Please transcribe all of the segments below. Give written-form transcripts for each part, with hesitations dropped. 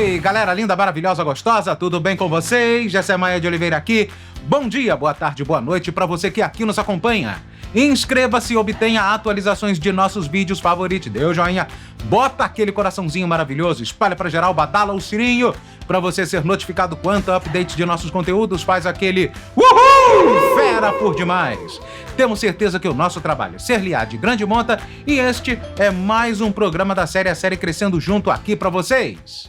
Oi, galera linda, maravilhosa, gostosa, tudo bem com vocês? Jessé Maia de Oliveira aqui. Bom dia, boa tarde, boa noite para você que aqui nos acompanha. Inscreva-se e obtenha atualizações de nossos vídeos favoritos. Dê o joinha, bota aquele coraçãozinho maravilhoso, espalha para geral, badala o sininho para você ser notificado quanto ao update de nossos conteúdos. Faz aquele uhul, fera por demais. Temos certeza que o nosso trabalho é ser-lhe-á de grande monta e este é mais um programa da série A Série Crescendo Junto aqui para vocês.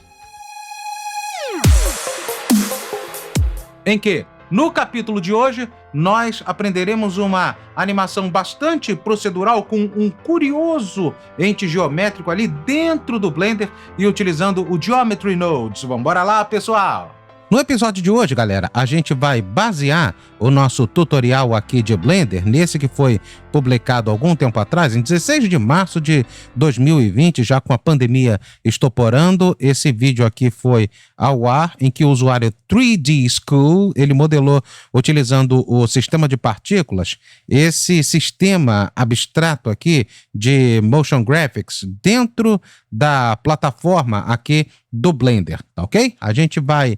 Em que, no capítulo de hoje, nós aprenderemos uma animação bastante procedural com um curioso ente geométrico ali dentro do Blender e utilizando o Geometry Nodes. Vambora lá, pessoal! No episódio de hoje, galera, a gente vai basear o nosso tutorial aqui de Blender, nesse que foi publicado há algum tempo atrás, em 16 de março de 2020, já com a pandemia estoporando. Esse vídeo aqui foi ao ar, em que o usuário 3D School, ele modelou utilizando o sistema de partículas, esse sistema abstrato aqui de motion graphics dentro da plataforma aqui do Blender, tá ok? A gente vai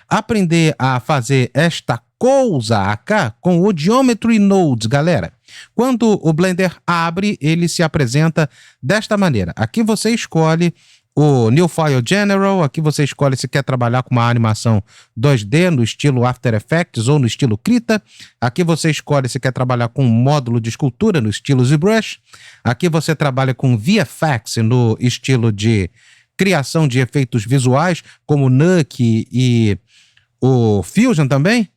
aprender a fazer esta coisa aqui com o Geometry Nodes, galera. Quando o Blender abre, ele se apresenta desta maneira. Aqui você escolhe o New File General, aqui você escolhe se quer trabalhar com uma animação 2D no estilo After Effects ou no estilo Krita. Aqui você escolhe se quer trabalhar com um módulo de escultura no estilo ZBrush. Aqui você trabalha com VFX no estilo de criação de efeitos visuais, como Nuke e o Fusion também.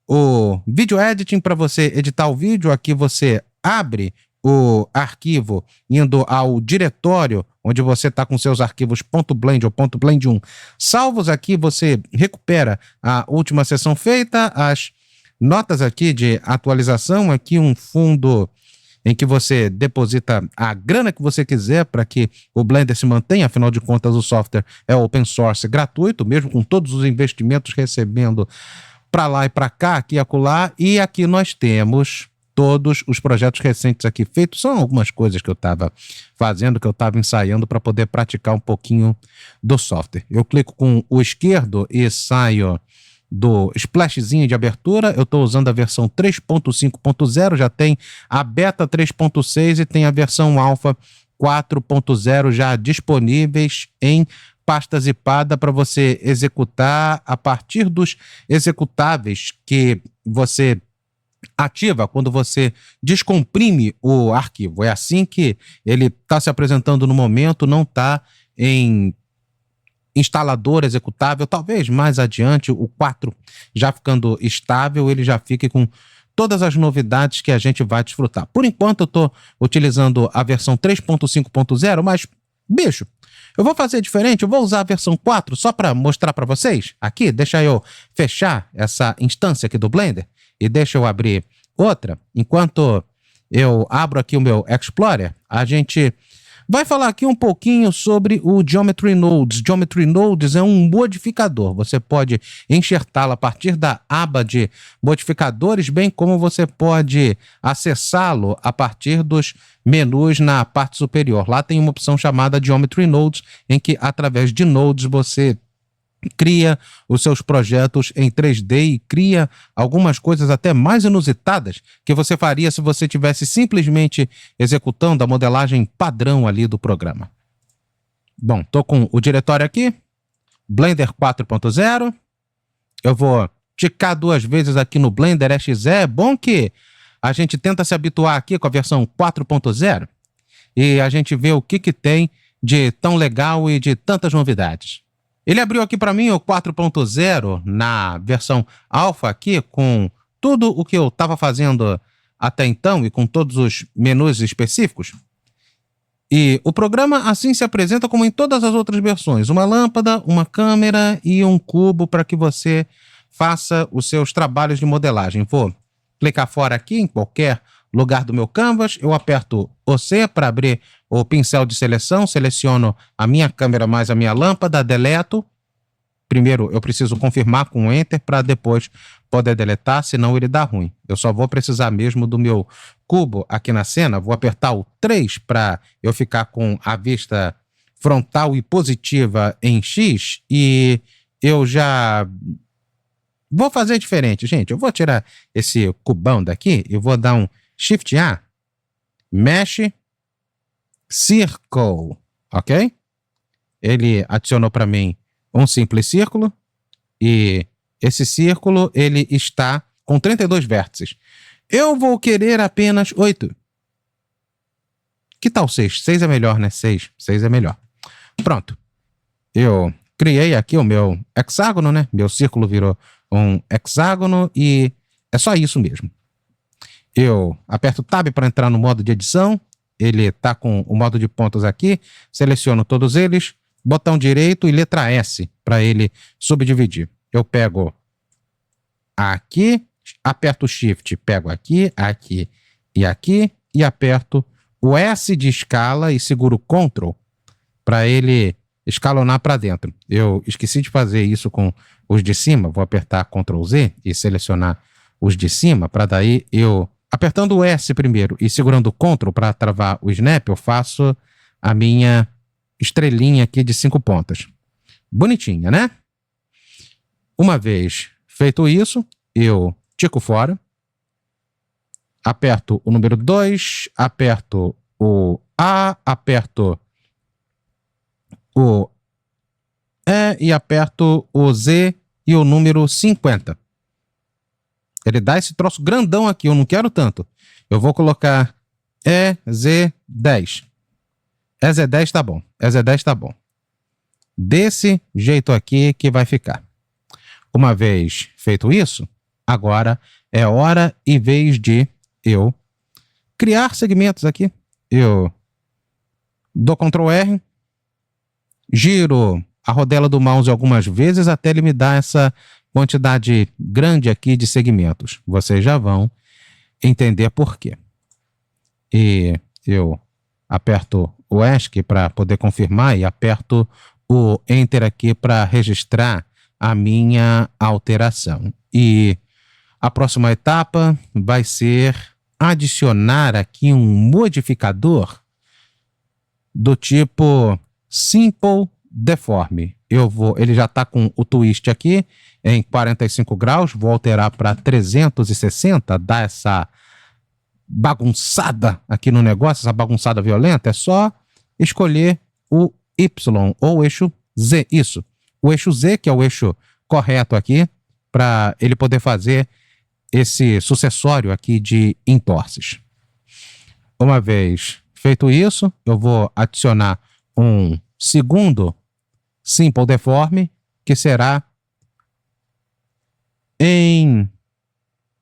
O Video Editing para você editar o vídeo. Aqui você abre o arquivo indo ao diretório onde você está com seus arquivos .blend ou .blend1 salvos. Aqui você recupera a última sessão feita, as notas aqui de atualização, aqui um fundo em que você deposita a grana que você quiser para que o Blender se mantenha. Afinal de contas, o software é open source gratuito, mesmo com todos os investimentos recebendo para lá e para cá, aqui e acolá. E aqui nós temos todos os projetos recentes aqui feitos. São algumas coisas que eu estava fazendo, que eu estava ensaiando para poder praticar um pouquinho do software. Eu clico com o esquerdo e saio do splashzinho de abertura. Eu estou usando a versão 3.5.0, já tem a beta 3.6 e tem a versão alpha 4.0 já disponíveis em pasta zipada para você executar a partir dos executáveis que você ativa quando você descomprime o arquivo. É assim que ele está se apresentando no momento, não está em instalador executável. Talvez mais adiante, o 4 já ficando estável, ele já fique com todas as novidades que a gente vai desfrutar. Por enquanto eu estou utilizando a versão 3.5.0, mas, bicho, eu vou fazer diferente, eu vou usar a versão 4 só para mostrar para vocês. Aqui, deixa eu fechar essa instância aqui do Blender e deixa eu abrir outra. Enquanto eu abro aqui o meu Explorer, a gente vai falar aqui um pouquinho sobre o Geometry Nodes. Geometry Nodes é um modificador. Você pode enxertá-lo a partir da aba de modificadores, bem como você pode acessá-lo a partir dos menus na parte superior. Lá tem uma opção chamada Geometry Nodes, em que através de nodes você cria os seus projetos em 3D e cria algumas coisas até mais inusitadas que você faria se você tivesse simplesmente executando a modelagem padrão ali do programa. Bom, tô com o diretório aqui, Blender 4.0. Eu vou ticar 2 vezes aqui no Blender EXE. É bom que a gente tenta se habituar aqui com a versão 4.0 e a gente vê o que tem de tão legal e de tantas novidades. Ele abriu aqui para mim o 4.0 na versão alpha aqui, com tudo o que eu estava fazendo até então e com todos os menus específicos. E o programa assim se apresenta como em todas as outras versões. Uma lâmpada, uma câmera e um cubo para que você faça os seus trabalhos de modelagem. Vou clicar fora aqui em qualquer lugar do meu canvas, eu aperto o C para abrir o pincel de seleção, seleciono a minha câmera mais a minha lâmpada, deleto. Primeiro eu preciso confirmar com o Enter para depois poder deletar, senão ele dá ruim. Eu só vou precisar mesmo do meu cubo aqui na cena, vou apertar o 3 para eu ficar com a vista frontal e positiva em X, e eu já vou fazer diferente, gente. Eu vou tirar esse cubão daqui e vou dar um Shift A, Mesh, Circle, ok? Ele adicionou para mim um simples círculo, e esse círculo ele está com 32 vértices. Eu vou querer apenas 8. Que tal 6? 6 é melhor, né? 6 é melhor. Pronto. Eu criei aqui o meu hexágono, né? Meu círculo virou um hexágono e é só isso mesmo. Eu aperto Tab para entrar no modo de edição. Ele está com o modo de pontos aqui. Seleciono todos eles. Botão direito e letra S para ele subdividir. Eu pego aqui, aperto o Shift, pego aqui, aqui e aqui e aperto o S de escala e seguro o Ctrl para ele escalonar para dentro. Eu esqueci de fazer isso com os de cima. Vou apertar Ctrl Z e selecionar os de cima para daí eu, apertando o S primeiro e segurando o Ctrl para travar o Snap, eu faço a minha estrelinha aqui de 5 pontas. Bonitinha, né? Uma vez feito isso, eu tico fora, aperto o número 2, aperto o A, aperto o E e aperto o Z e o número 50. Ele dá esse troço grandão aqui, eu não quero tanto. Eu vou colocar EZ10. EZ10 tá bom, EZ10 tá bom. Desse jeito aqui que vai ficar. Uma vez feito isso, agora é hora e vez de eu criar segmentos aqui. Eu dou Ctrl R, giro a rodela do mouse algumas vezes até ele me dar essa quantidade grande aqui de segmentos. Vocês já vão entender por quê. E eu aperto o ESC para poder confirmar e aperto o Enter aqui para registrar a minha alteração. E a próxima etapa vai ser adicionar aqui um modificador do tipo Simple Deform. Ele já está com o twist aqui em 45 graus, vou alterar para 360, dar essa bagunçada aqui no negócio, essa bagunçada violenta. É só escolher o Y ou o eixo Z, isso. O eixo Z, que é o eixo correto aqui, para ele poder fazer esse sucessório aqui de entorces. Uma vez feito isso, eu vou adicionar um segundo Simple Deform, que será em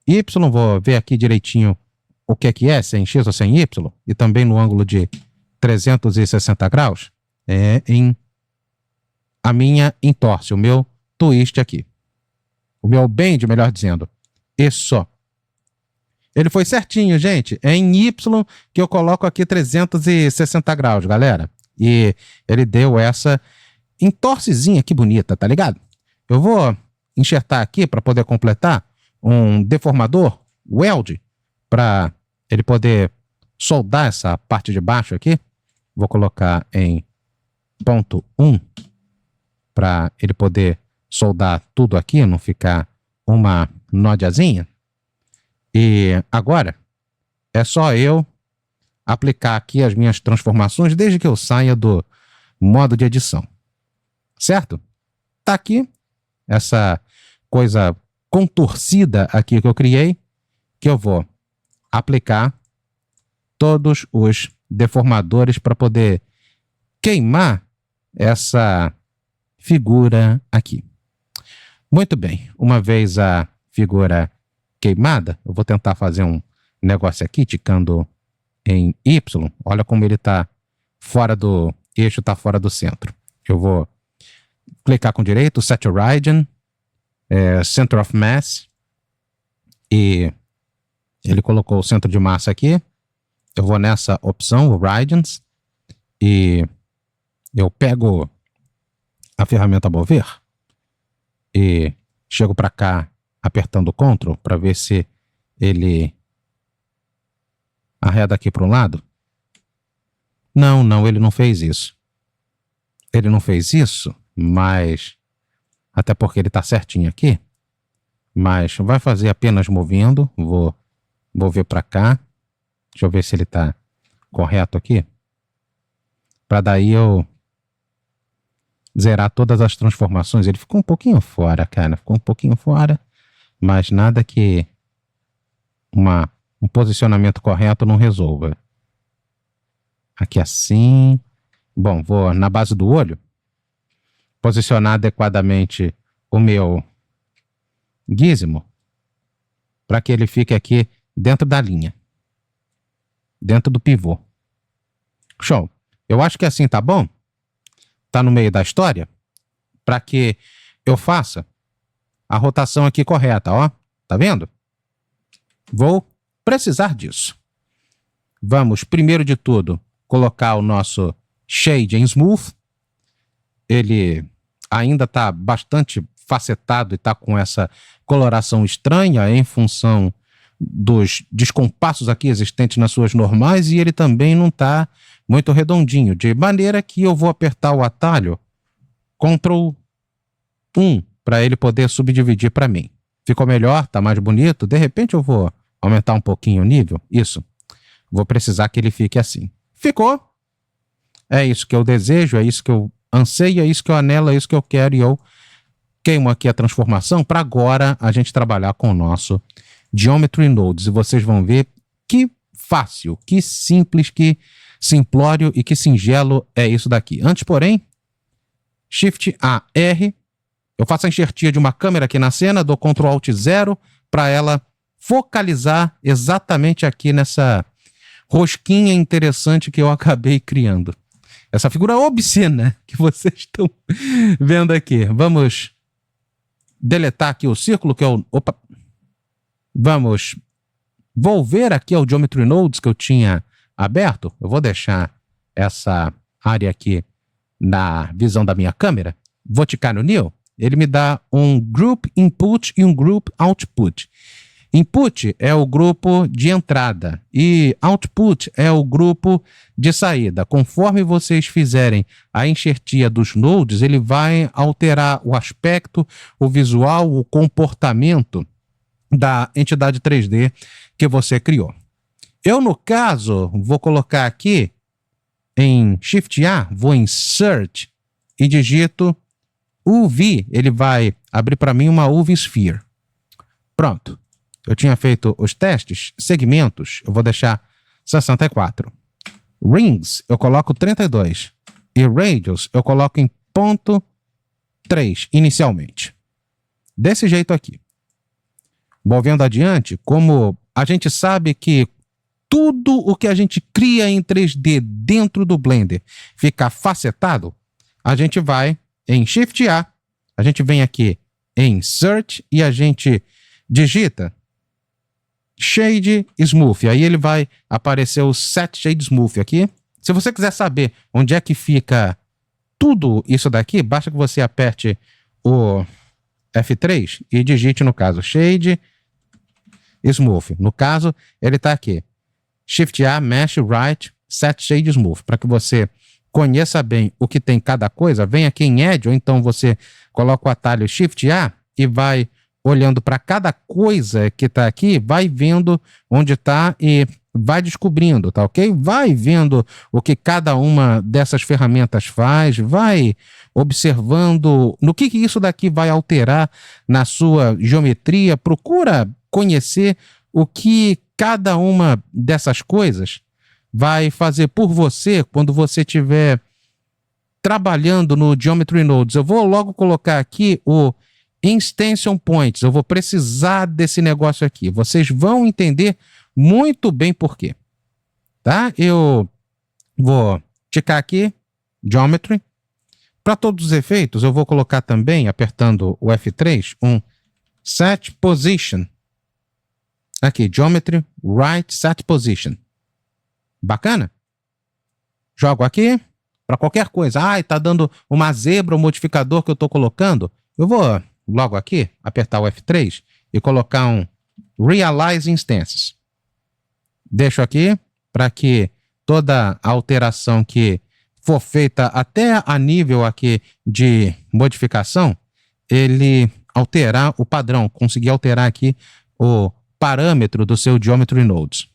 Y. Vou ver aqui direitinho o que é, se é em X ou se é em Y, e também no ângulo de 360 graus, é em a minha entorse, o meu twist aqui. O meu bend, melhor dizendo. Isso. Ele foi certinho, gente. É em Y que eu coloco aqui 360 graus, galera. E ele deu essa entorcezinha que bonita, tá ligado? Eu vou enxertar aqui para poder completar um deformador weld para ele poder soldar essa parte de baixo aqui. Vou colocar em ponto 1 para ele poder soldar tudo aqui, não ficar uma nódiazinha. E agora é só eu aplicar aqui as minhas transformações desde que eu saia do modo de edição. Certo? Tá aqui essa coisa contorcida aqui que eu criei, que eu vou aplicar todos os deformadores para poder queimar essa figura aqui. Muito bem, uma vez a figura queimada, eu vou tentar fazer um negócio aqui, ticando em Y. Olha como ele está fora do eixo, está fora do centro. Eu vou clicar com direito, Set Origin, Center of Mass, e ele colocou o centro de massa aqui. Eu vou nessa opção, Origins, e eu pego a ferramenta Mover e chego para cá apertando Ctrl para ver se ele arreda aqui para um lado. Não, ele não fez isso. ele não fez isso, mas até porque ele está certinho aqui, mas vai fazer apenas movendo. Vou ver para cá. Deixa eu ver se ele está correto aqui, para daí eu zerar todas as transformações. Ele ficou um pouquinho fora, cara, ficou um pouquinho fora, mas nada que um posicionamento correto não resolva. Aqui assim. Bom, vou na base do olho posicionar adequadamente o meu gizmo para que ele fique aqui dentro da linha, dentro do pivô. Show. Eu acho que assim tá bom. Tá no meio da história para que eu faça a rotação aqui correta, ó. Tá vendo? Vou precisar disso. Vamos, primeiro de tudo, colocar o nosso Shade em Smooth. Ele ainda está bastante facetado e está com essa coloração estranha em função dos descompassos aqui existentes nas suas normais, e ele também não está muito redondinho, de maneira que eu vou apertar o atalho Ctrl 1 para ele poder subdividir para mim. Ficou melhor? Está mais bonito? De repente eu vou aumentar um pouquinho o nível. Isso. Vou precisar que ele fique assim. Ficou? É isso que eu desejo, é isso que eu anseio, é isso que eu anelo, é isso que eu quero, e eu queimo aqui a transformação para agora a gente trabalhar com o nosso Geometry Nodes. E vocês vão ver que fácil, que simples, que simplório e que singelo é isso daqui. Antes, porém, Shift A, R, eu faço a enxertia de uma câmera aqui na cena, dou Ctrl Alt 0 para ela focalizar exatamente aqui nessa rosquinha interessante que eu acabei criando. Essa figura obscena que vocês estão vendo aqui. Vamos deletar aqui o círculo, que é o... Opa! Vamos volver aqui ao Geometry Nodes que eu tinha aberto. Eu vou deixar essa área aqui na visão da minha câmera. Vou ticar no New. Ele me dá um Group Input e um Group Output. Input é o grupo de entrada e Output é o grupo de saída. Conforme vocês fizerem a enxertia dos nodes, ele vai alterar o aspecto, o visual, o comportamento da entidade 3D que você criou. Eu, no caso, vou colocar aqui em Shift A, vou em Search e digito UV. Ele vai abrir para mim uma UV Sphere. Pronto. Eu tinha feito os testes, segmentos, eu vou deixar 64. Rings, eu coloco 32. E radius, eu coloco em ponto 3, inicialmente. Desse jeito aqui. Movendo adiante, como a gente sabe que tudo o que a gente cria em 3D dentro do Blender fica facetado, a gente vai em Shift A, a gente vem aqui em Search e a gente digita Shade Smooth. Aí ele vai aparecer o Set Shade Smooth aqui. Se você quiser saber onde é que fica tudo isso daqui, basta que você aperte o F3 e digite, no caso, Shade Smooth. No caso, ele está aqui. Shift A, Mesh, Right, Set Shade Smooth. Para que você conheça bem o que tem cada coisa, vem aqui em Edge, ou então você coloca o atalho Shift A e vai olhando para cada coisa que está aqui, vai vendo onde está e vai descobrindo, tá ok? Vai vendo o que cada uma dessas ferramentas faz, vai observando no que isso daqui vai alterar na sua geometria, procura conhecer o que cada uma dessas coisas vai fazer por você quando você estiver trabalhando no Geometry Nodes. Eu vou logo colocar aqui o Extension Points. Eu vou precisar desse negócio aqui. Vocês vão entender muito bem por quê. Tá? Eu vou ticar aqui Geometry. Para todos os efeitos, eu vou colocar também, apertando o F3, um Set Position. Aqui, Geometry, Right, Set Position. Bacana? Jogo aqui para qualquer coisa. Ah, está dando uma zebra, o modificador que eu estou colocando. Eu vou logo aqui apertar o F3 e colocar um Realize Instances. Deixo aqui para que toda a alteração que for feita até a nível aqui de modificação, ele alterar o padrão, conseguir alterar aqui o parâmetro do seu Geometry Nodes.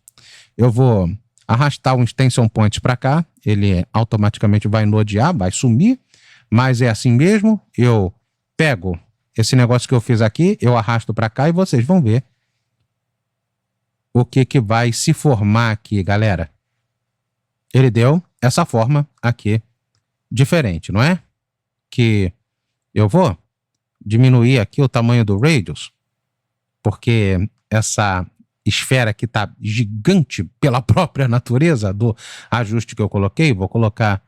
Eu vou arrastar o Extension Point para cá, ele automaticamente vai nodear, vai sumir, mas é assim mesmo. Eu pego esse negócio que eu fiz aqui, eu arrasto para cá e vocês vão ver o que vai se formar aqui, galera. Ele deu essa forma aqui diferente, não é? Que eu vou diminuir aqui o tamanho do radius, porque essa esfera aqui tá gigante pela própria natureza do ajuste que eu coloquei. Vou colocar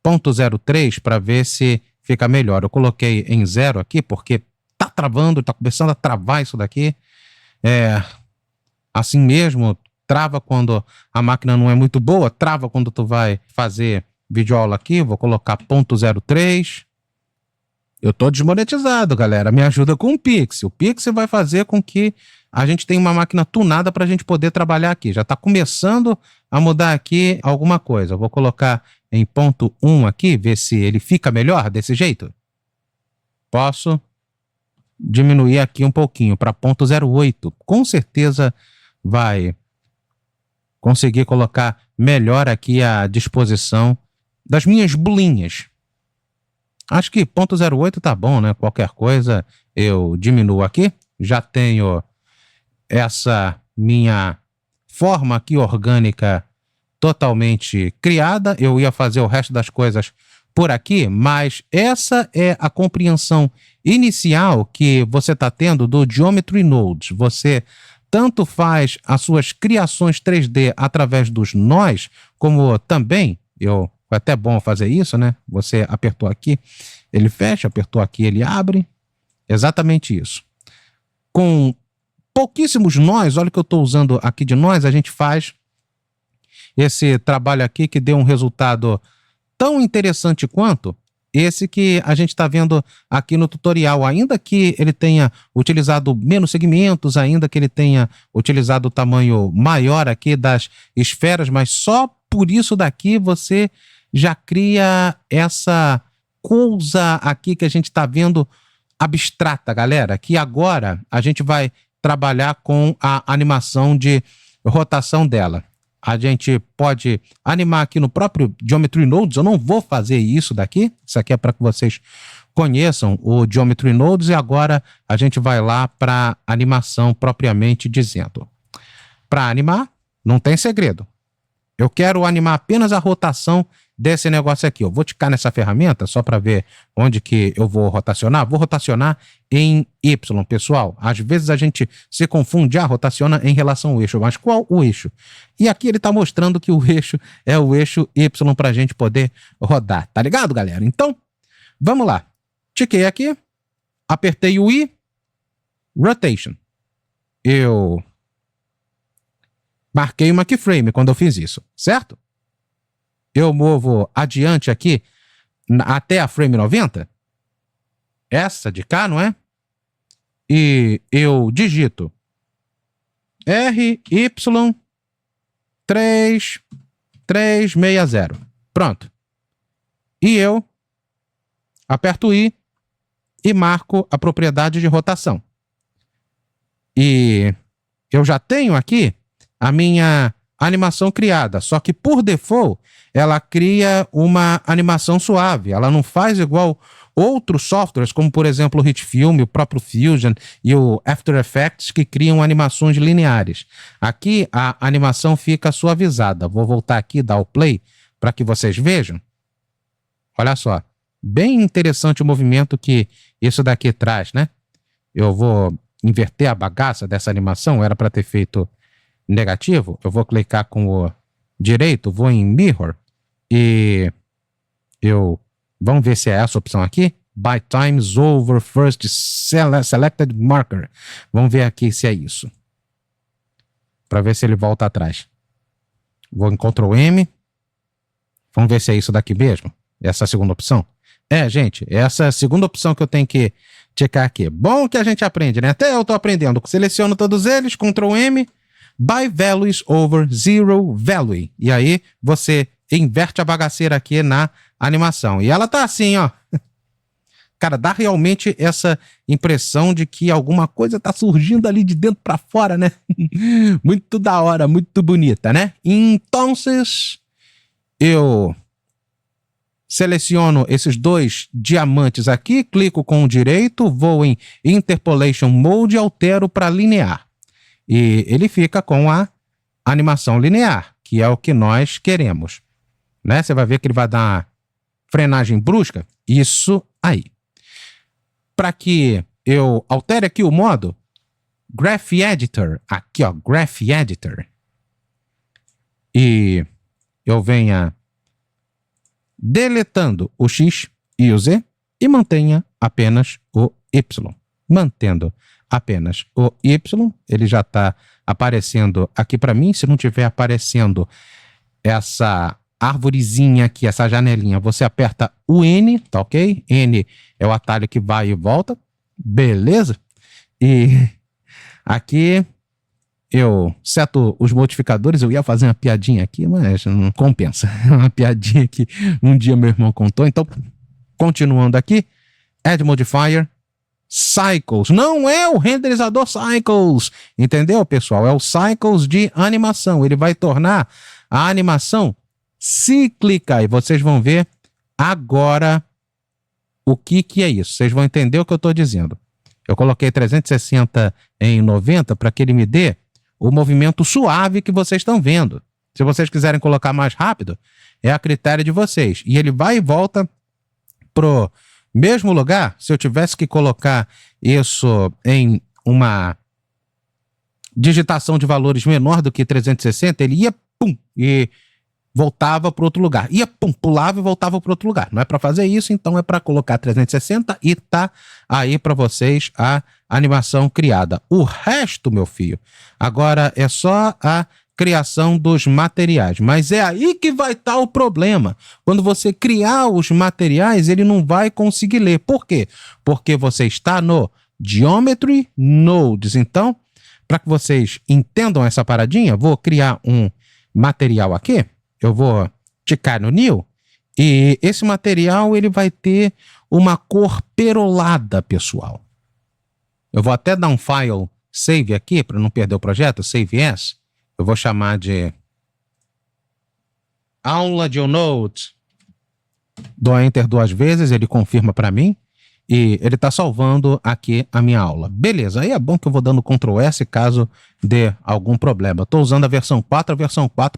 0.03 para ver se fica melhor. Eu coloquei em 0 aqui porque tá travando, tá começando a travar isso daqui. Assim mesmo, trava quando a máquina não é muito boa, trava quando tu vai fazer videoaula aqui. Vou colocar 0.03. Eu tô desmonetizado, galera. Me ajuda com o Pix. O Pix vai fazer com que a gente tenha uma máquina tunada para a gente poder trabalhar aqui. Já está começando a mudar aqui alguma coisa. Eu vou colocar em 0.1 aqui, ver se ele fica melhor desse jeito. Posso diminuir aqui um pouquinho para 0.08. Com certeza vai conseguir colocar melhor aqui a disposição das minhas bolinhas. Acho que 0.08 tá bom, né? Qualquer coisa eu diminuo aqui. Já tenho essa minha forma aqui orgânica totalmente criada. Eu ia fazer o resto das coisas por aqui, mas essa é a compreensão inicial que você está tendo do Geometry Nodes. Você tanto faz as suas criações 3D através dos nós, como também, foi até bom fazer isso, né? Você apertou aqui, ele fecha, apertou aqui, ele abre. Exatamente isso. Com pouquíssimos nós, olha o que eu estou usando aqui de nós, a gente faz esse trabalho aqui que deu um resultado tão interessante quanto esse que a gente está vendo aqui no tutorial. Ainda que ele tenha utilizado menos segmentos, ainda que ele tenha utilizado o tamanho maior aqui das esferas, mas só por isso daqui você já cria essa coisa aqui que a gente está vendo abstrata, galera, que agora a gente vai trabalhar com a animação de rotação dela. A gente pode animar aqui no próprio Geometry Nodes. Eu não vou fazer isso daqui. Isso aqui é para que vocês conheçam o Geometry Nodes. E agora a gente vai lá para animação propriamente dizendo. Para animar, não tem segredo. Eu quero animar apenas a rotação desse negócio aqui. Eu vou ticar nessa ferramenta só para ver onde que eu vou rotacionar. Vou rotacionar em Y, pessoal. Às vezes a gente se confunde, rotaciona em relação ao eixo. Mas qual o eixo? E aqui ele está mostrando que o eixo é o eixo Y para a gente poder rodar. Tá ligado, galera? Então, vamos lá. Tiquei aqui, apertei o I, Rotation. Eu marquei uma keyframe quando eu fiz isso, certo? Eu movo adiante aqui até a frame 90. Essa de cá, não é? E eu digito RY3360. Pronto. E eu aperto I e marco a propriedade de rotação. E eu já tenho aqui a minha animação criada, só que por default ela cria uma animação suave, ela não faz igual outros softwares, como por exemplo o HitFilm, o próprio Fusion e o After Effects, que criam animações lineares. Aqui a animação fica suavizada. Vou voltar aqui, dar o play, para que vocês vejam. Olha só, bem interessante o movimento que isso daqui traz, né? Eu vou inverter a bagaça dessa animação, era para ter feito negativo. Eu vou clicar com o direito, vou em Mirror e vamos ver se é essa opção aqui. By times over first selected marker. Vamos ver aqui se é isso. Para ver se ele volta atrás. Vou em Ctrl M. Vamos ver se é isso daqui mesmo. Essa segunda opção. Gente, essa é a segunda opção que eu tenho que checar aqui. Bom que a gente aprende, né? Até eu tô aprendendo. Seleciono todos eles, Ctrl M. By values over zero value. E aí você inverte a bagaceira aqui na animação. E ela tá assim, ó. Cara, dá realmente essa impressão de que alguma coisa tá surgindo ali de dentro pra fora, né? Muito da hora, muito bonita, né? Então, eu seleciono esses 2 diamantes aqui, clico com o direito, vou em Interpolation Mode e altero para linear. E ele fica com a animação linear, que é o que nós queremos. Né? Você vai ver que ele vai dar uma frenagem brusca. Isso aí. Para que eu altere aqui o modo, Graph Editor, aqui ó, Graph Editor, e eu venha deletando o X e o Z e mantenha apenas o Y. Mantendo apenas o Y, ele já está aparecendo aqui para mim. Se não estiver aparecendo essa árvorezinha aqui, essa janelinha, você aperta o N, tá ok? N é o atalho que vai e volta, beleza? E aqui eu seto os modificadores. Eu ia fazer uma piadinha aqui, mas não compensa. É uma piadinha que um dia meu irmão contou. Então, continuando aqui, Add Modifier, Cycles. Não é o renderizador Cycles, entendeu, pessoal? É o Cycles de animação. Ele vai tornar a animação cíclica. E vocês vão ver agora o que é isso. Vocês vão entender o que eu estou dizendo. Eu coloquei 360 em 90 para que ele me dê o movimento suave que vocês estão vendo. Se vocês quiserem colocar mais rápido, é a critério de vocês. E ele vai e volta pro mesmo lugar. Se eu tivesse que colocar isso em uma digitação de valores menor do que 360, ele ia pum, e voltava para outro lugar. Ia pum, pulava e voltava para outro lugar. Não é para fazer isso, então é para colocar 360 e tá aí para vocês a animação criada. O resto, meu filho, agora é só a criação dos materiais. Mas é aí que vai estar o problema. Quando você criar os materiais, ele não vai conseguir ler. Por quê? Porque você está no Geometry Nodes. Então, para que vocês entendam essa paradinha, vou criar um material aqui. Eu vou ticar no New. E esse material ele vai ter uma cor perolada, pessoal. Eu vou até dar um file save aqui, para não perder o projeto, save as. Eu vou chamar de aula de Node. Dou Enter 2 vezes, ele confirma para mim. E ele está salvando aqui a minha aula. Beleza, aí é bom que eu vou dando Ctrl S caso dê algum problema. Estou usando a versão 4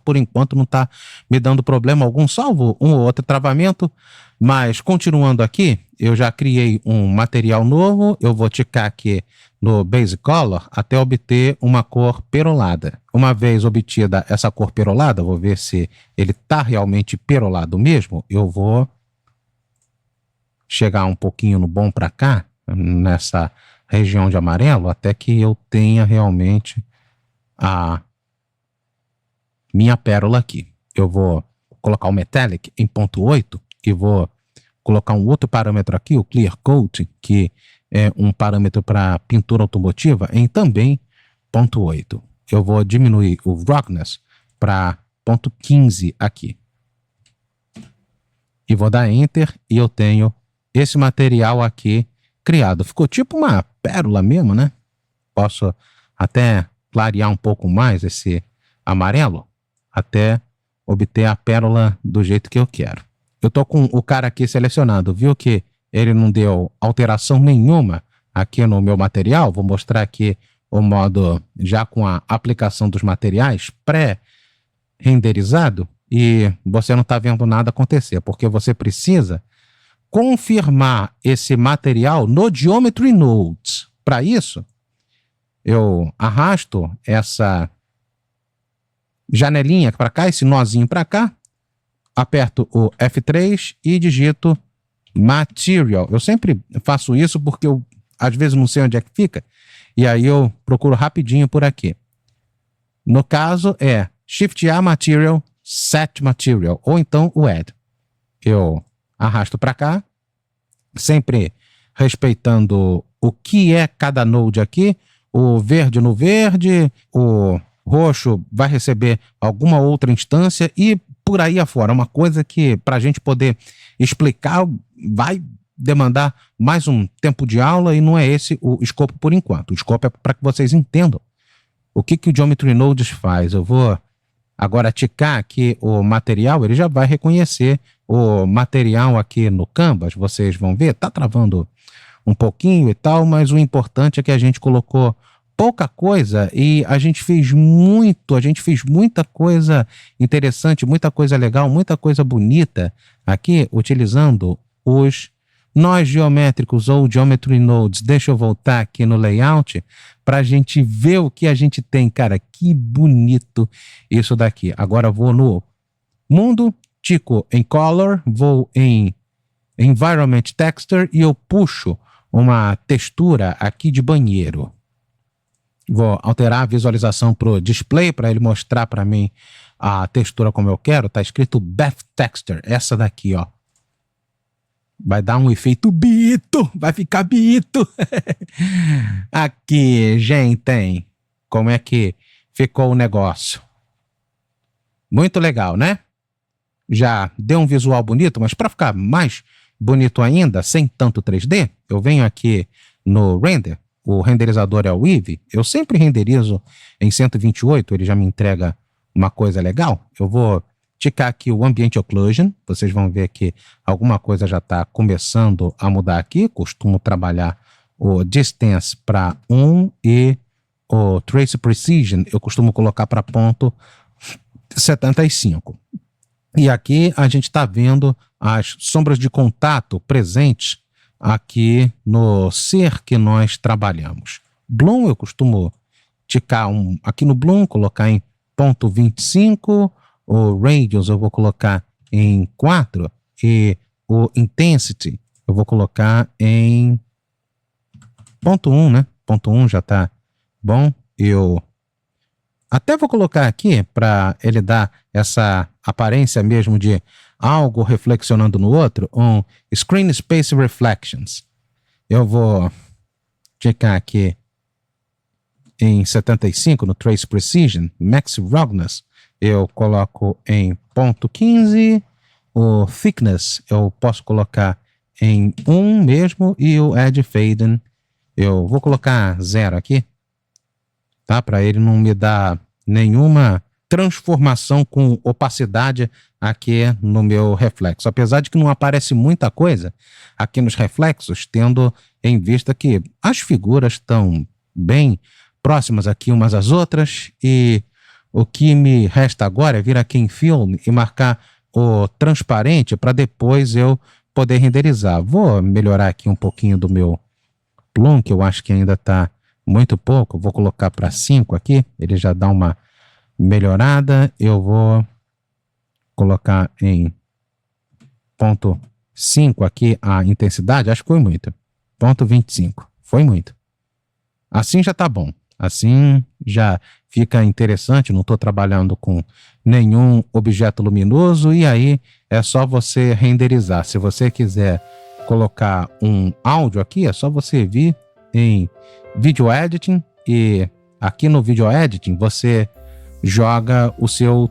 por enquanto não está me dando problema algum, salvo um ou outro travamento. Mas continuando aqui, eu já criei um material novo. Eu vou ticar aqui no Base Color até obter uma cor perolada. Uma vez obtida essa cor perolada, vou ver se ele está realmente perolado mesmo. Eu vou chegar um pouquinho no bom para cá, nessa região de amarelo, até que eu tenha realmente a minha pérola aqui. Eu vou colocar o Metallic em 0.8 e vou colocar um outro parâmetro aqui, o Clear Coat, que é um parâmetro para pintura automotiva, em também 0.8. Eu vou diminuir o Roughness para 0.15 aqui. E vou dar Enter e eu tenho esse material aqui criado. Ficou tipo uma pérola mesmo, né? Posso até clarear um pouco mais esse amarelo até obter a pérola do jeito que eu quero. Eu tô com o cara aqui selecionado. Viu que ele não deu alteração nenhuma aqui no meu material? Vou mostrar aqui o modo já com a aplicação dos materiais pré-renderizado e você não está vendo nada acontecer, porque você precisa confirmar esse material no Geometry Nodes. Para isso, eu arrasto essa janelinha para cá, esse nozinho para cá, aperto o F3 e digito Material. Eu sempre faço isso porque eu, às vezes, não sei onde é que fica, e aí eu procuro rapidinho por aqui. No caso, é Shift A Material, Set Material, ou então o Add. Eu arrasto para cá, sempre respeitando o que é cada node aqui. O verde no verde, o roxo vai receber alguma outra instância e por aí afora. Uma coisa que, para a gente poder explicar vai demandar mais um tempo de aula e não é esse o escopo por enquanto. O escopo é para que vocês entendam o que o Geometry Nodes faz. Eu vou agora ticar aqui o material, ele já vai reconhecer o material aqui no Canvas, vocês vão ver, tá travando um pouquinho e tal, mas o importante é que a gente colocou pouca coisa e a gente fez muita coisa interessante, muita coisa legal, muita coisa bonita aqui, utilizando os nós geométricos ou Geometry Nodes. Deixa eu voltar aqui no layout para a gente ver o que a gente tem. Cara, que bonito isso daqui. Agora eu vou no mundo, tico em Color, vou em Environment Texture e eu puxo uma textura aqui de banheiro. Vou alterar a visualização para o display para ele mostrar para mim a textura como eu quero. Tá escrito Bath Texture, essa daqui, ó. Vai dar um efeito bito, vai ficar bito. Aqui, gente, como é que ficou o negócio? Muito legal, né? Já deu um visual bonito, mas para ficar mais bonito ainda, sem tanto 3D, eu venho aqui no Render, o renderizador é o Eevee, eu sempre renderizo em 128, ele já me entrega uma coisa legal. Eu vou ticar aqui o Ambient Occlusion, vocês vão ver que alguma coisa já está começando a mudar aqui. Costumo trabalhar o Distance para 1 e o Trace Precision eu costumo colocar para ponto 75. E aqui a gente está vendo as sombras de contato presentes aqui no ser que nós trabalhamos. Bloom eu costumo ticar aqui no Bloom, colocar em ponto 25, o Radius eu vou colocar em 4 e o Intensity eu vou colocar em ponto 1, né? Ponto 1 já está bom. Eu até vou colocar aqui para ele dar essa aparência mesmo de algo reflexionando no outro, um Screen Space Reflections. Eu vou checar aqui em 75 no Trace Precision, Max Roughness eu coloco em ponto 15, o Thickness eu posso colocar em 1 mesmo e o Edge Fading eu vou colocar 0 aqui, tá? Para ele não me dar nenhuma transformação com opacidade aqui no meu reflexo. Apesar de que não aparece muita coisa aqui nos reflexos, tendo em vista que as figuras estão bem próximas aqui umas às outras e o que me resta agora é vir aqui em Film e marcar o transparente para depois eu poder renderizar. Vou melhorar aqui um pouquinho do meu Plum, que eu acho que ainda está muito pouco. Vou colocar para 5 aqui, ele já dá uma melhorada. Eu vou colocar em ponto 5 aqui a intensidade, acho que foi muito. Ponto 25, foi muito. Assim já está bom. Assim já fica interessante, não estou trabalhando com nenhum objeto luminoso e aí é só você renderizar. Se você quiser colocar um áudio aqui, é só você vir em Video Editing e aqui no Video Editing você joga o seu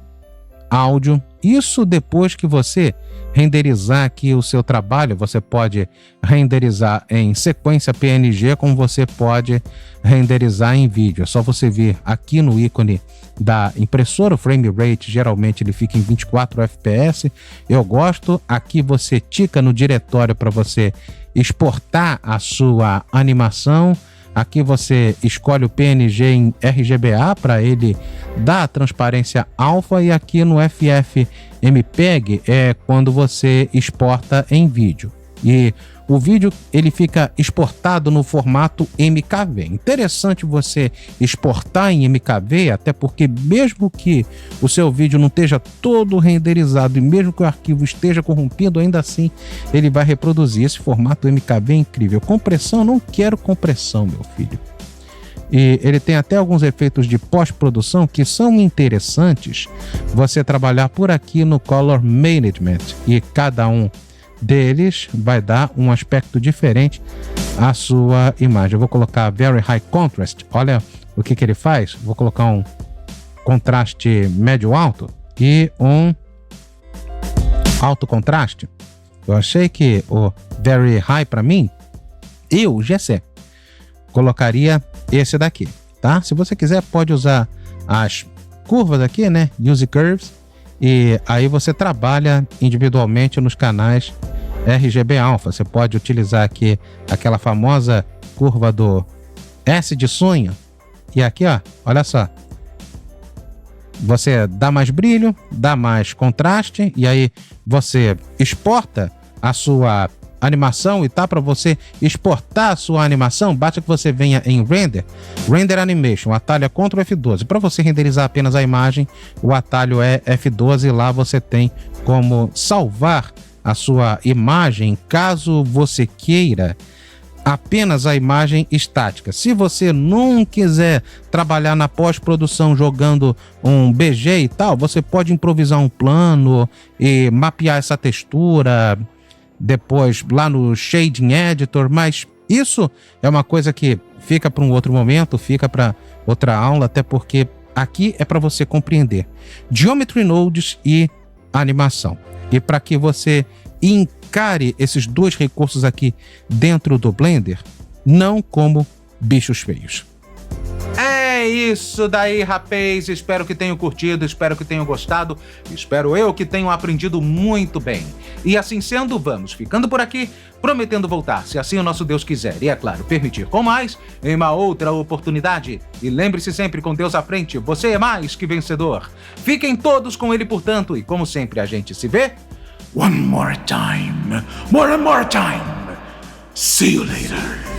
áudio. Isso depois que você renderizar aqui o seu trabalho, você pode renderizar em sequência PNG, como você pode renderizar em vídeo. É só você vir aqui no ícone da impressora, o frame rate geralmente ele fica em 24 fps. Eu gosto. Aqui você tica no diretório para você exportar a sua animação. Aqui você escolhe o PNG em RGBA para ele dar a transparência alfa e aqui no FFmpeg é quando você exporta em vídeo. E o vídeo ele fica exportado no formato MKV. Interessante você exportar em MKV, até porque mesmo que o seu vídeo não esteja todo renderizado e mesmo que o arquivo esteja corrompido, ainda assim ele vai reproduzir. Esse formato MKV é incrível. Compressão, não quero compressão, meu filho. E ele tem até alguns efeitos de pós-produção que são interessantes você trabalhar por aqui no Color Management, e cada um deles vai dar um aspecto diferente à sua imagem. Eu vou colocar Very High Contrast, olha o que ele faz. Vou colocar um contraste médio-alto e um alto contraste. Eu achei que o Very High para mim, eu, Gessé, colocaria esse daqui, tá? Se você quiser, pode usar as curvas aqui, né? Use Curves. E aí você trabalha individualmente nos canais RGB Alpha. Você pode utilizar aqui aquela famosa curva do S de sonho. E aqui, ó, olha só. Você dá mais brilho, dá mais contraste, e aí você exporta a sua animação, e tá para você exportar a sua animação, basta que você venha em Render Animation, o atalho é Ctrl F12. Para você renderizar apenas a imagem, o atalho é F12, e lá você tem como salvar a sua imagem, caso você queira apenas a imagem estática. Se você não quiser trabalhar na pós-produção jogando um BG e tal, você pode improvisar um plano e mapear essa textura depois lá no Shading Editor, mas isso é uma coisa que fica para um outro momento, fica para outra aula, até porque aqui é para você compreender Geometry Nodes e animação. E para que você encare esses dois recursos aqui dentro do Blender, não como bichos feios. É isso daí, rapaz. Espero que tenham curtido, espero que tenham gostado, espero eu que tenham aprendido muito bem. E assim sendo, vamos ficando por aqui, prometendo voltar, se assim o nosso Deus quiser, e é claro, permitir com mais, em uma outra oportunidade. E lembre-se sempre, com Deus à frente, você é mais que vencedor. Fiquem todos com Ele, portanto, e como sempre a gente se vê, one more time. See you later.